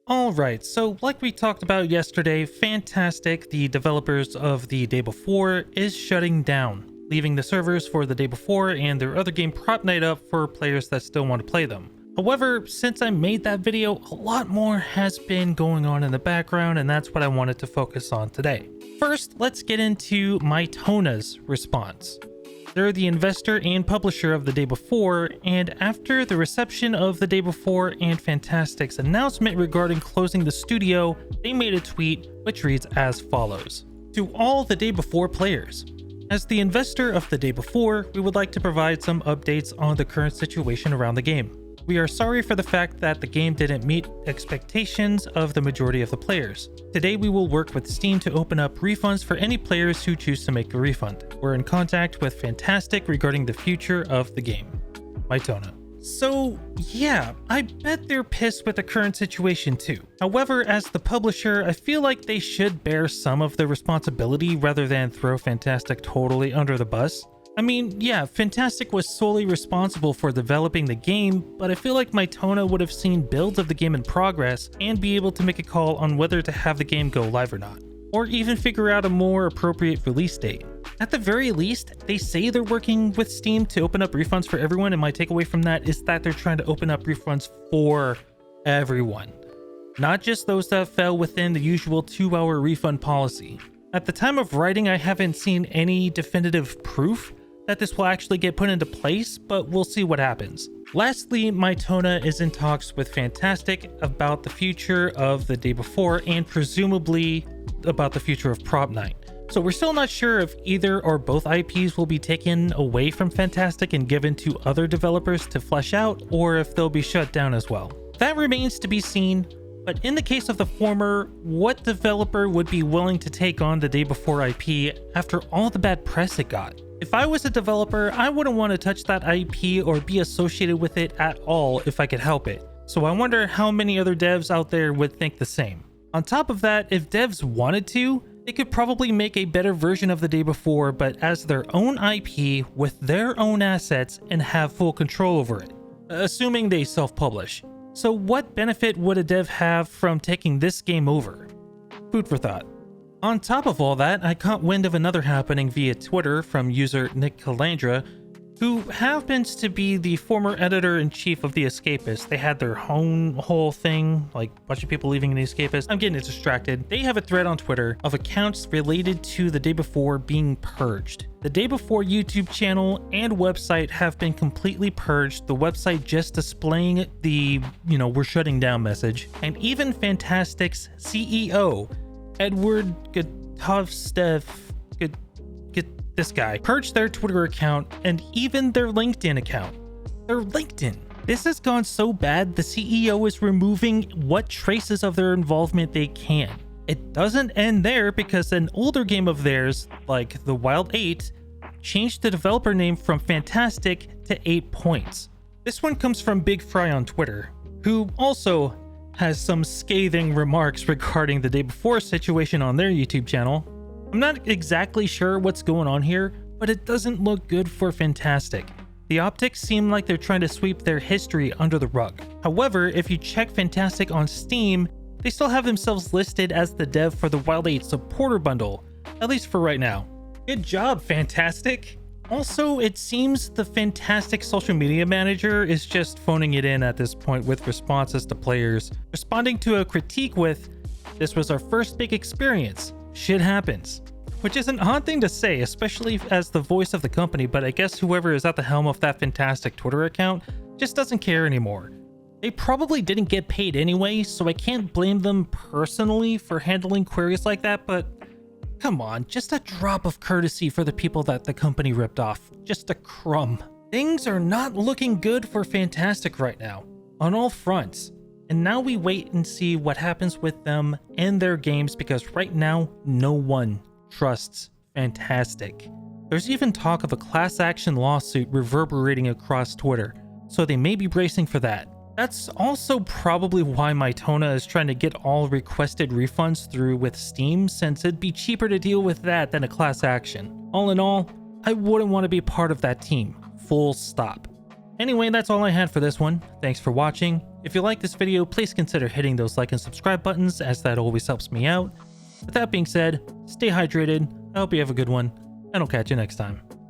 Alright, so like we talked about yesterday, FNTASTIC, the developers of the day before, is shutting down, leaving the servers for the day before and their other game Prop Night up for players that still want to play them. However, since I made that video, a lot more has been going on in the background, and that's what I wanted to focus on today. First, let's get into Mytona's response. They're the investor and publisher of the day before, and after the reception of the day before and FNTASTIC's announcement regarding closing the studio, they made a tweet which reads as follows. To all the day before players, as the investor of the day before, we would like to provide some updates on the current situation around the game. We are sorry for the fact that the game didn't meet expectations of the majority of the players. Today we will work with Steam to open up refunds for any players who choose to make a refund. We're in contact with FNTASTIC regarding the future of the game. Mytona. So yeah, I bet they're pissed with the current situation too. However, as the publisher, I feel like they should bear some of the responsibility rather than throw FNTASTIC totally under the bus. I mean, yeah, FNTASTIC was solely responsible for developing the game, but I feel like Mytona would have seen builds of the game in progress and be able to make a call on whether to have the game go live or not, or even figure out a more appropriate release date. At the very least, they say they're working with Steam to open up refunds for everyone, and my takeaway from that is that they're trying to open up refunds for everyone, not just those that fell within the usual 2-hour refund policy. At the time of writing, I haven't seen any definitive proof that this will actually get put into place, but we'll see what happens. Lastly, Mytona is in talks with FNTASTIC about the future of the day before and presumably about the future of Prop Night. So we're still not sure if either or both IPs will be taken away from FNTASTIC and given to other developers to flesh out, or if they'll be shut down as well. That remains to be seen, but in the case of the former, what developer would be willing to take on the day before IP after all the bad press it got? If I was a developer, I wouldn't want to touch that IP or be associated with it at all if I could help it. So I wonder how many other devs out there would think the same. On top of that, if devs wanted to, they could probably make a better version of the day before, but as their own IP with their own assets and have full control over it, assuming they self-publish. So what benefit would a dev have from taking this game over? Food for thought. On top of all that, I caught wind of another happening via Twitter from user Nick Calandra, who happens to be the former editor-in-chief of The Escapist. They had their own whole thing, like a bunch of people leaving The Escapist. I'm getting distracted. They have a thread on Twitter of accounts related to the day before being purged. The day before YouTube channel and website have been completely purged, the website just displaying the, we're shutting down message. And even FNTASTIC's CEO, Edward Gutovstev, this guy, purged their Twitter account and even their LinkedIn account. Their LinkedIn. This has gone so bad, the CEO is removing what traces of their involvement they can. It doesn't end there because an older game of theirs, like The Wild 8, changed the developer name from FNTASTIC to 8 Points. This one comes from Big Fry on Twitter, who also has some scathing remarks regarding the day before situation on their YouTube channel. I'm not exactly sure what's going on here, but it doesn't look good for FNTASTIC. The optics seem like they're trying to sweep their history under the rug. However, if you check FNTASTIC on Steam, they still have themselves listed as the dev for the Wild 8 supporter bundle, at least for right now. Good job, FNTASTIC! Also, it seems the FNTASTIC social media manager is just phoning it in at this point with responses to players, responding to a critique with, "This was our first big experience. Shit happens." Which is an odd thing to say, especially as the voice of the company, but I guess whoever is at the helm of that FNTASTIC Twitter account just doesn't care anymore. They probably didn't get paid anyway, so I can't blame them personally for handling queries like that, but come on, just a drop of courtesy for the people that the company ripped off. Just a crumb. Things are not looking good for FNTASTIC right now, on all fronts. And now we wait and see what happens with them and their games, because right now, no one trusts FNTASTIC. There's even talk of a class action lawsuit reverberating across Twitter, so they may be bracing for that. That's also probably why Mytona is trying to get all requested refunds through with Steam, since it'd be cheaper to deal with that than a class action. All in all, I wouldn't want to be part of that team. Full stop. Anyway, that's all I had for this one. Thanks for watching. If you like this video, please consider hitting those like and subscribe buttons, as that always helps me out. With that being said, stay hydrated, I hope you have a good one, and I'll catch you next time.